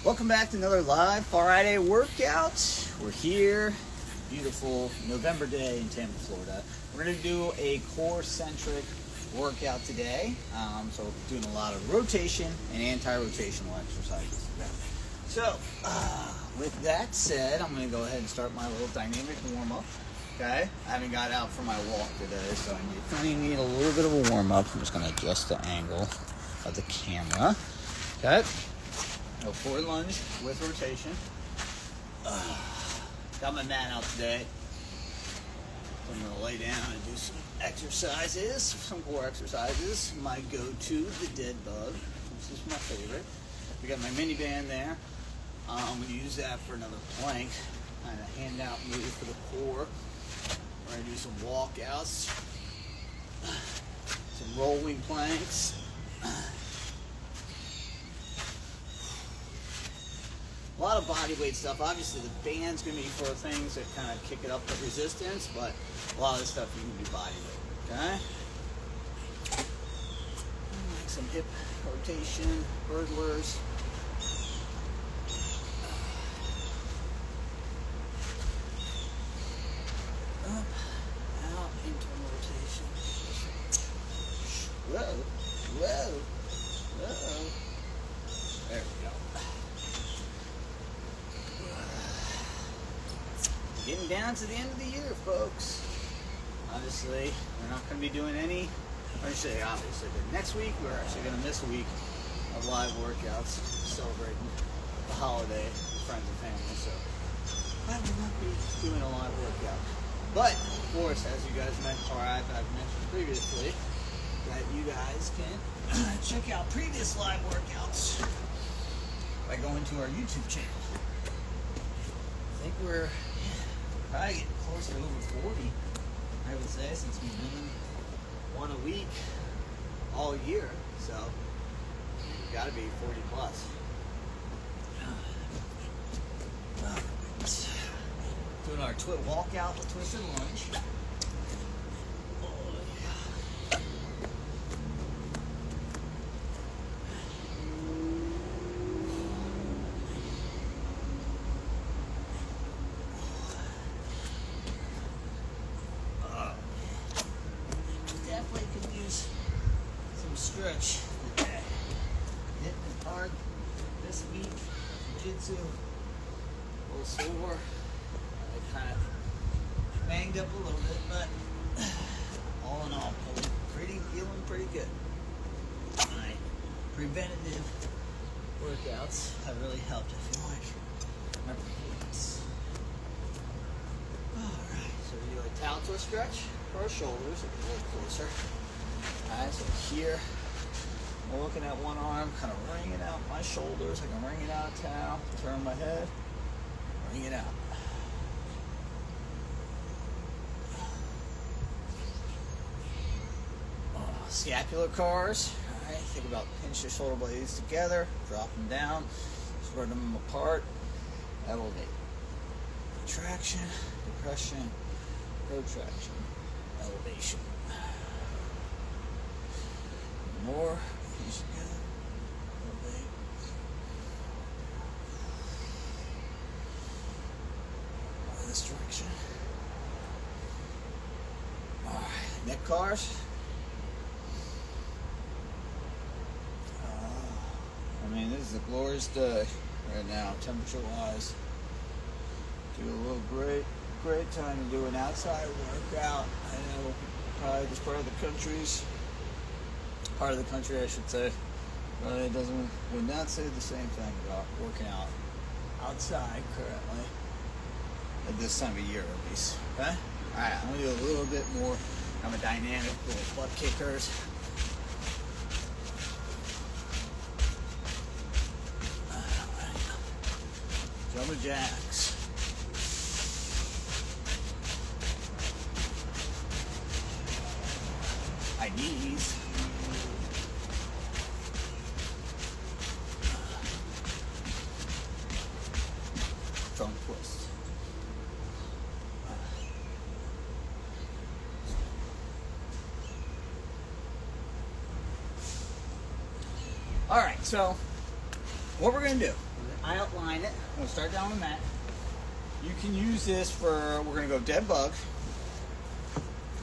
Welcome back to another live Friday workout. We're here, beautiful November day in Tampa, Florida. We're going to do a core-centric workout today. So we're doing a lot of rotation and anti-rotational exercises. So, with that said, I'm going to go ahead and start my little dynamic warm-up. Okay, I haven't got out for my walk today, so I need a little bit of a warm-up. I'm just going to adjust the angle of the camera. Okay. Go forward lunge with rotation. Got my mat out today. So I'm going to lay down and do some exercises, some core exercises. My go-to, the dead bug. This is my favorite. We got my mini band there. I'm going to use that for another plank. Kind of hand out move for the core. We're going to do some walkouts, some rolling planks. A lot of body weight stuff. Obviously, the band's going to be for things that kind of kick it up the resistance, but a lot of the stuff you can do body weight. Okay? Like some hip rotation, hurdlers. Up, out, internal rotation. Whoa, whoa, whoa. There we go. Getting down to the end of the year, folks. Obviously, we're not going to be doing any, I should say obviously, but next week we're actually going to miss a week of live workouts celebrating the holiday with friends and family, so I will not be doing a live workout. But, of course, as you guys mentioned, or I've mentioned previously, that you guys can check out previous live workouts by going to our YouTube channel. I think we're probably getting close to over 40, I would say, since we've been doing one a week all year. So, we've got to be 40 plus. Doing our walkout with twisted lunge. Stretch today. Hitting hard this week. Jiu-jitsu. A little sore. I kind of banged up a little bit, but all in all, feeling pretty good. My preventative workouts have really helped, I feel like, my performance. Alright, so we do a towel twist stretch for our shoulders, a little closer. Alright, so here, I'm looking at one arm, kind of wringing out my shoulders. I can wring it out a towel, turn my head, wring it out. Scapular cars. Alright, think about pinch your shoulder blades together, drop them down, spread them apart, elevate. Traction, depression, protraction, elevation. More, pinch together, elevate. More this direction. Alright, neck cars. I mean, this is a glorious day right now, temperature-wise. Do a little great time to do an outside workout. I know probably this part of the country, I should say, but it would not say the same thing about working out outside currently at this time of year, at least. Okay. All right, I'm gonna do a little bit more. I'm a dynamic little butt kickers. Jumping jacks. High knees. Trunk twist. All right, so what we're going to do, I outline it. I'm going to start down on the mat. You can use this for, we're going to go dead bug.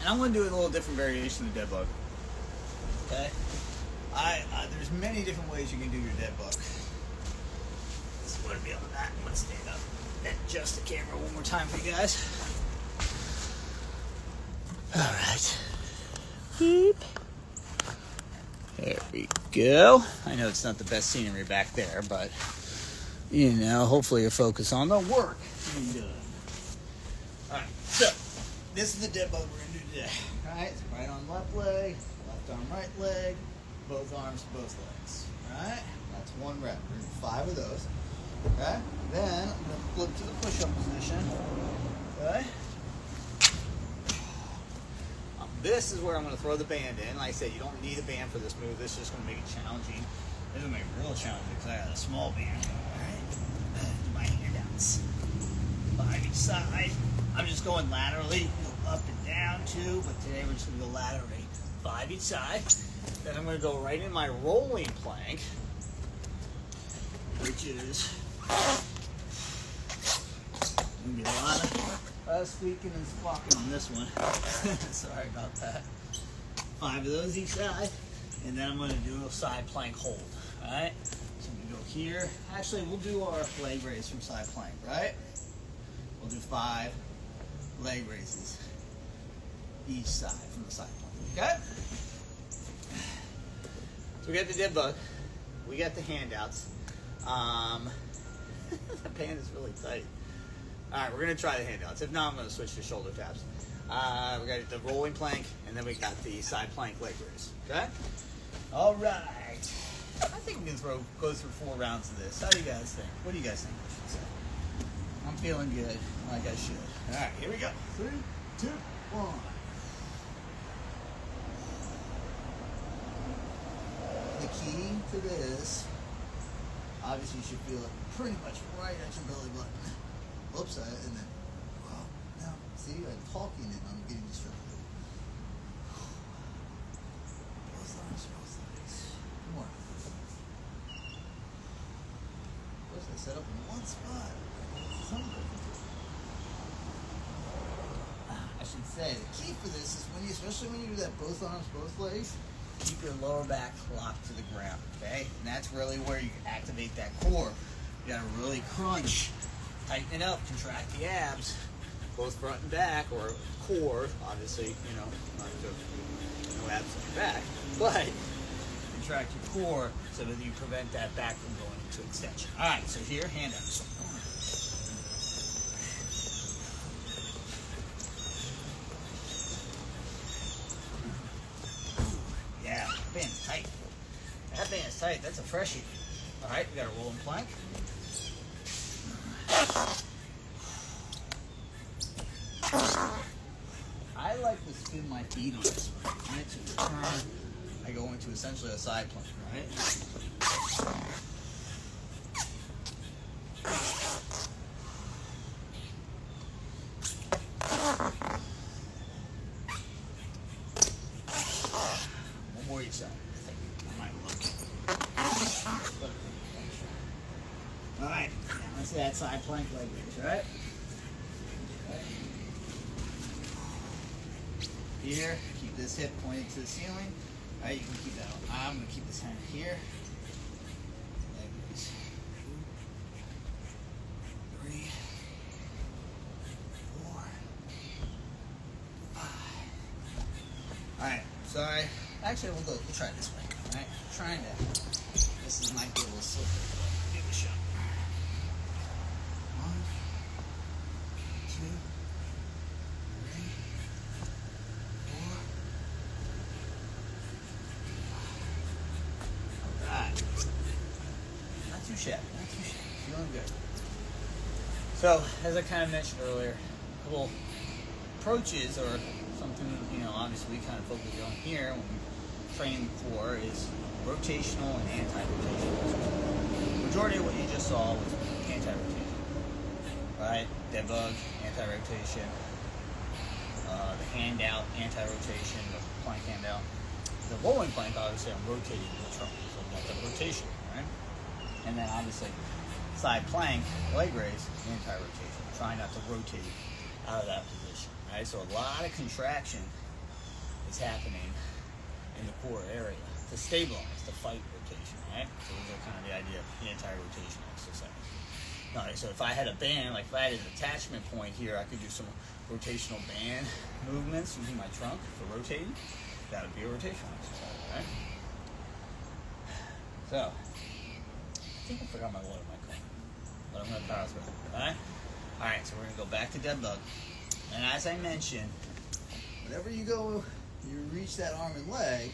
And I'm going to do a little different variation of dead bug. Okay? There's many different ways you can do your dead bug. This is going to be on the mat. I'm going to stand up and adjust the camera one more time for you guys. Alright. Beep. There we go. I know it's not the best scenery back there, but, you know, hopefully you're focused on the work being done. Alright, so, this is the dead bug we're going to do today. Alright, so right arm, left leg, left arm, right leg, both arms, both legs. Alright, that's one rep. We're going to do 5 of those. Okay, then I'm going to flip to the push-up position. Okay. This is where I'm going to throw the band in. Like I said, you don't need a band for this move. This is just going to make it challenging. This is going to make it real challenging because I got a small band. Alright, do my handouts. 5 each side. I'm just going laterally, go up and down too, but today we're just going to go laterally. 5 each side. Then I'm going to go right in my rolling plank, which is going to be a lot of squeaking and squawking on this one. Sorry about that. 5 of those each side. And then I'm going to do a side plank hold. Alright? So we go here. Actually, we'll do our leg raise from side plank, right? We'll do 5 leg raises each side from the side plank. Okay? So we got the dead bug. We got the handouts. The band is really tight. Alright, we're going to try the handouts. If not, I'm going to switch to shoulder taps. We got the rolling plank, and then we got the side plank leg raise. Okay? Alright. I think we can go through 4 rounds of this. How do you guys think? What do you guys think I should say? I'm feeling good, like I should. Alright, here we go. 3, 2, 1. The key to this, obviously you should feel it pretty much right at your belly button. Whoops, and then, well, now, see, I'm talking and I'm getting distracted. Both arms, both legs. More. Of course, I set up in one spot. I should say, the key for this is when you, especially when you do that both arms, both legs, keep your lower back locked to the ground, okay? And that's really where you activate that core. You gotta really crunch. Tighten it up, contract the abs, both front and back, or core, obviously, you know, no abs on your back, but contract your core so that you prevent that back from going into extension. All right, so here, hand ups. Yeah, that band's tight. That band's tight. That's a freshie. All right, we got a rolling plank. I like to spin my feet on this one. Right? To turn, I go into essentially a side plank, right? One more each side. I might look. Alright, now let's see that side plank leg raise, right? Here, keep this hip pointed to the ceiling. Alright, you can keep that on. I'm going to keep this hand here. Leg raise. 2, 3, 4, 5. Alright, sorry. Actually, we'll try it this way. Alright, trying to. This might be a little slippery. Give it a shot. 1, 2, 3, 4. Alright. Not too shabby, not too shabby. Feeling good. So, as I kind of mentioned earlier, a couple approaches or something, you know, obviously we kind of focus on here when we train the core is rotational and anti-rotational. Majority of what you just saw was anti-rotation, right? Dead bug, anti-rotation. The handout, anti-rotation, the plank handout. The rolling plank, obviously, I'm rotating the trunk, so that's a rotation, right? And then obviously side plank, leg raise, anti-rotation. Try not to rotate out of that position, right? So a lot of contraction is happening in the core area to stabilize, to fight rotation, right? So those are kind of the idea of anti-rotation exercise. All right, so if I had a band, like if I had an attachment point here, I could do some rotational band movements using my trunk for rotating. That would be a rotational exercise, right? So, I think I forgot my water in my cup, but I'm going to power through it, alright? Alright, so we're going to go back to dead bug. And as I mentioned, whenever you reach that arm and leg,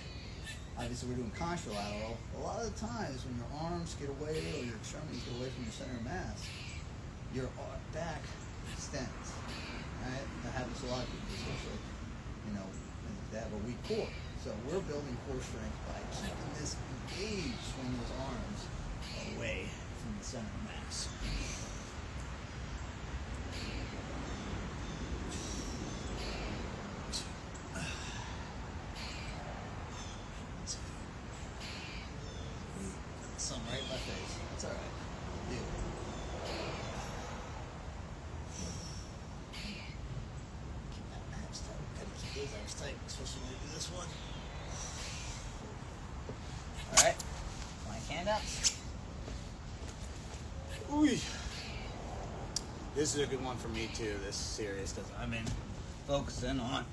obviously we're doing contralateral. A lot of the times when your arms get away or your extremities get away from your center of mass, your back extends, right? That happens to a lot of people, especially, if they have a weak core. So we're building core strength by keeping this engaged when those arms are away from the center of mass. Some right in my face. That's all right. Deal with it. Keep that abs tight. Gotta keep those abs tight, especially when we do this one. All right. Plank hand ups. Ooh. This is a good one for me too. This is serious because I've been focusing on.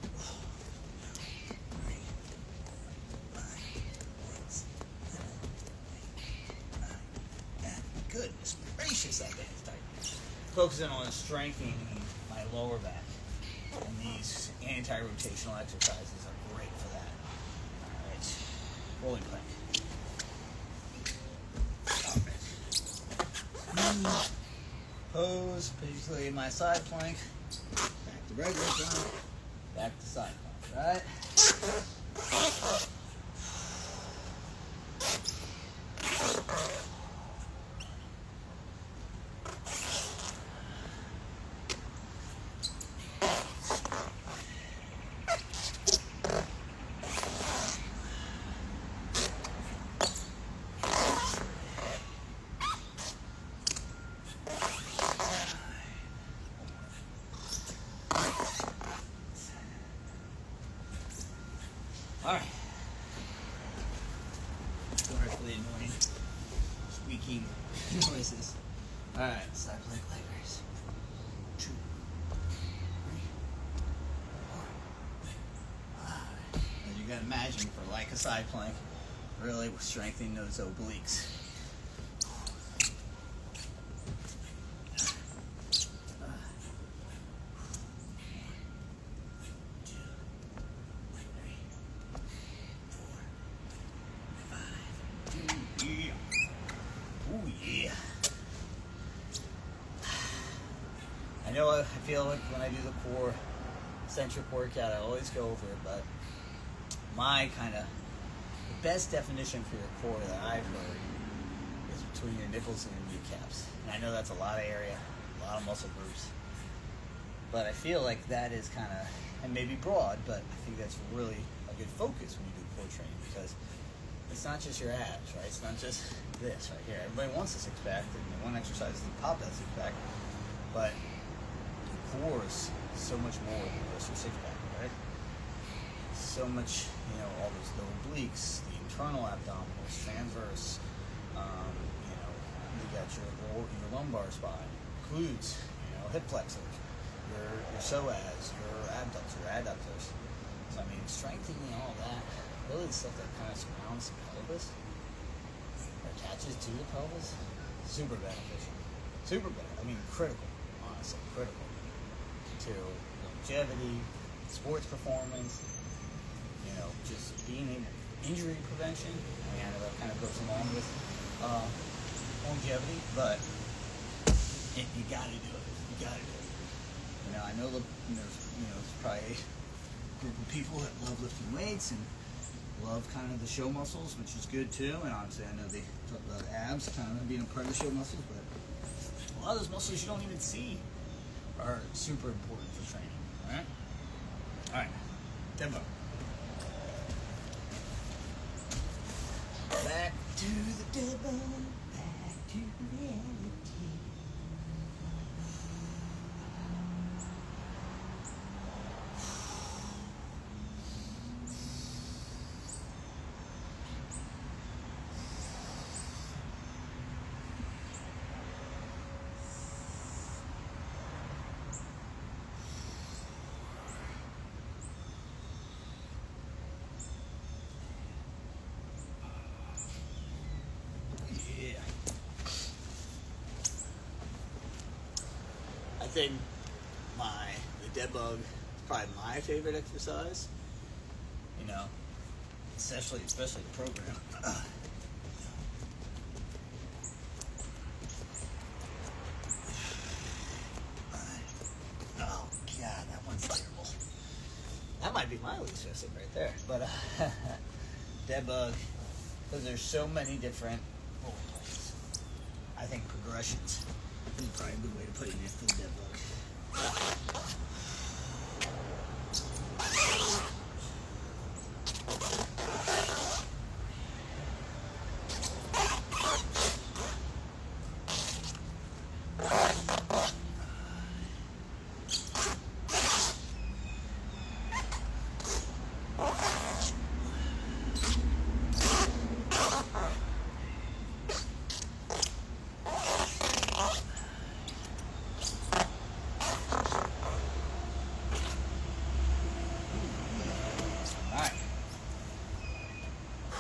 Goodness gracious, that band is tight. Focusing on strengthening my lower back. And these anti-rotational exercises are great for that. Alright. Rolling plank. Pose, basically my side plank. Back to regular plank. Back to side plank, right? Alright. Wonderfully annoying, squeaking noises. Alright, side plank leg raise. 2, 3, 4, 5. As you can imagine, for like a side plank, really strengthening those obliques. Ooh, yeah. I know I feel like when I do the core centric workout, I always go over it, but my kind of the best definition for your core that I've heard is between your nipples and your kneecaps. And I know that's a lot of area, a lot of muscle groups, but I feel like that is kind of, and maybe broad, but I think that's really a good focus when you do core training, because it's not just your abs, right? It's not just this right here. Everybody wants a six pack, and one exercise is to pop that six pack, but the core is so much more than just your six pack, right? So much, all those the obliques, the internal abdominals, transverse, you got your lumbar spine, glutes, hip flexors, your psoas, your adductors. So I mean, strengthening all that, really the stuff that kind of surrounds the pelvis, or attaches to the pelvis, super beneficial. Super beneficial. I mean, critical, honestly, critical to longevity, sports performance, just being able, injury prevention. I know that kind of goes along with longevity, but you gotta do it. You gotta do it. I know there's probably a group of people that love lifting weights and love kind of the show muscles, which is good too. And obviously, I know they talk about abs kind of being a part of the show muscles, but a lot of those muscles you don't even see are super important for training. All right. All right. Demo. Back to the demo. Back to reality. think the dead bug is probably my favorite exercise. You know, especially the program. Oh God, that one's terrible. That might be my least favorite right there. But dead bug, because there's so many different role plays. I think progressions is probably a good way to put it for the dead bug.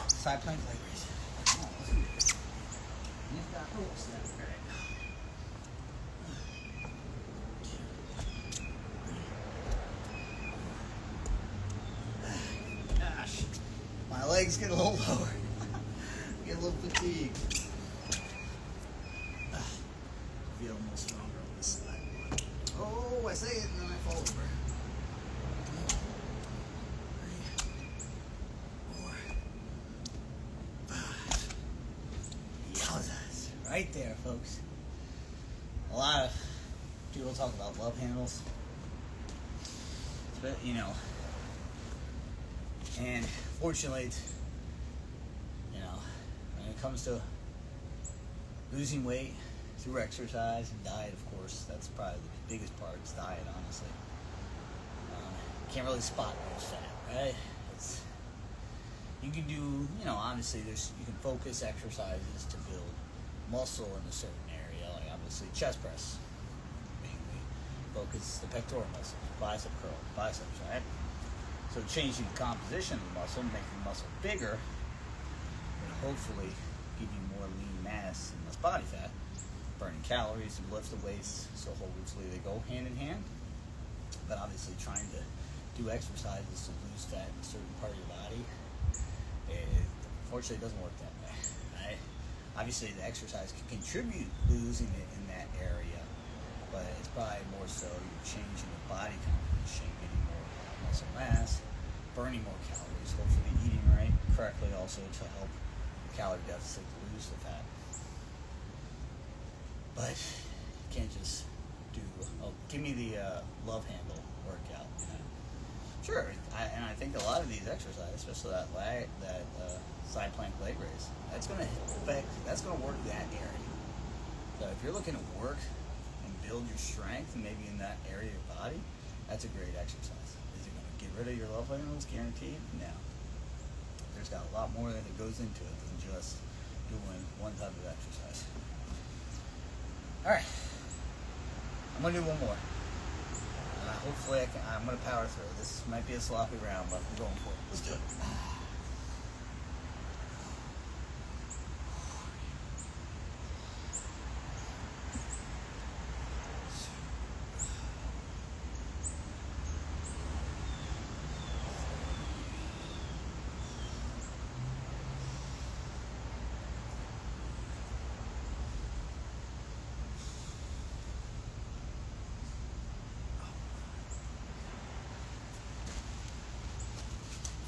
Side plank leg raise. Oh, let's do it. You've got hooks now. All right. Gosh, my legs get a little lower. Get a little fatigued. Feel more stronger on this side. Oh, I say it and then I fall over. Right there, folks. A lot of people talk about love handles, but you know, and fortunately, you know, when it comes to losing weight through exercise and diet, of course, that's probably the biggest part. Is diet, honestly. Can't really spot most fat, right? You can do, you know, obviously, you can focus exercises to build muscle in a certain area, like obviously chest press mainly. Focus the pectoral muscles, bicep curl, biceps, right? So changing the composition of the muscle, making the muscle bigger, will hopefully give you more lean mass and less body fat, burning calories and lift the weights, so hopefully they go hand in hand. But obviously trying to do exercises to lose fat in a certain part of your body, unfortunately it doesn't work that way, right? Obviously, the exercise can contribute losing it in that area, but it's probably more so you're changing the body composition, getting more muscle mass, burning more calories, hopefully eating correctly also to help the calorie deficit to lose the fat. But you can't just do, give me the love handle workout. You know? Sure, and I think a lot of these exercises, especially that side plank leg raise, that's going to work that area. So if you're looking to work and build your strength, and maybe in that area of your body, that's a great exercise. Is it going to get rid of your love handles? Guaranteed? No. There's got a lot more that goes into it than just doing one type of exercise. All right, I'm going to do one more. Hopefully I'm going to power through. This might be a sloppy round, but I'm going for it. Let's do it.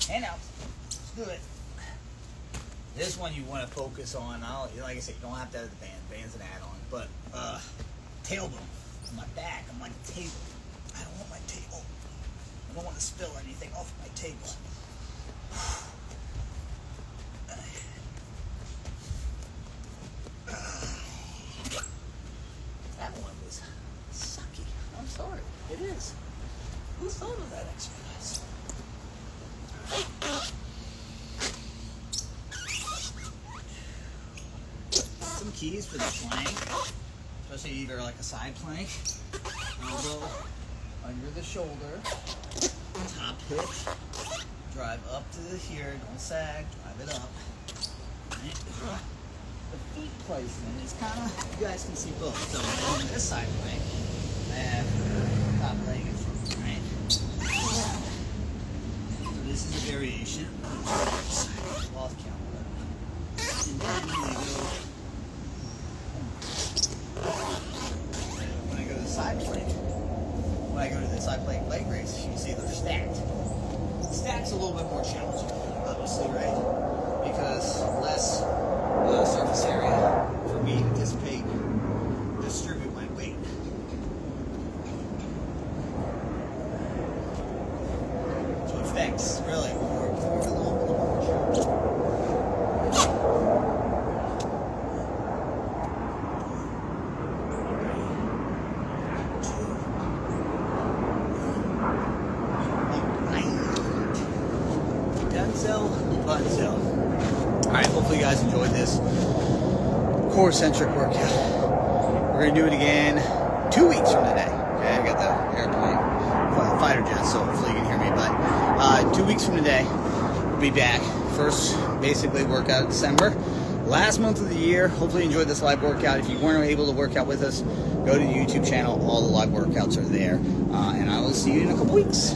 And out. Let's do it. This one you want to focus on. Like I said, you don't have to have the band. Band's an add-on. But tailbone on my back. I'm like a table. I don't want my table. I don't want to spill anything off my table. That one was sucky. I'm sorry. It is. Who thought of that exercise? Some keys for the plank, especially either like a side plank, elbow under the shoulder, top hip, drive up to the here, don't sag, drive it up. Right. The feet placement is kind of, you guys can see both. So on this side plank, have top leg and front, right? So this is a variation of cloth count. And then when I go to the side plank, when I go to the side plank leg raise, you can see they're stacked. Stack's a little bit more challenging, obviously, right? Because less surface area for me to dissipate, distribute my weight. So effects really more a little more challenging. Bunzel. Alright, hopefully you guys enjoyed this core-centric workout. We're going to do it again 2 weeks from today. Okay, I got the airplane, fighter jet, so hopefully you can hear me. But 2 weeks from today, we'll be back. First, basically, workout in December. Last month of the year. Hopefully you enjoyed this live workout. If you weren't able to work out with us, go to the YouTube channel. All the live workouts are there. And I will see you in a couple weeks.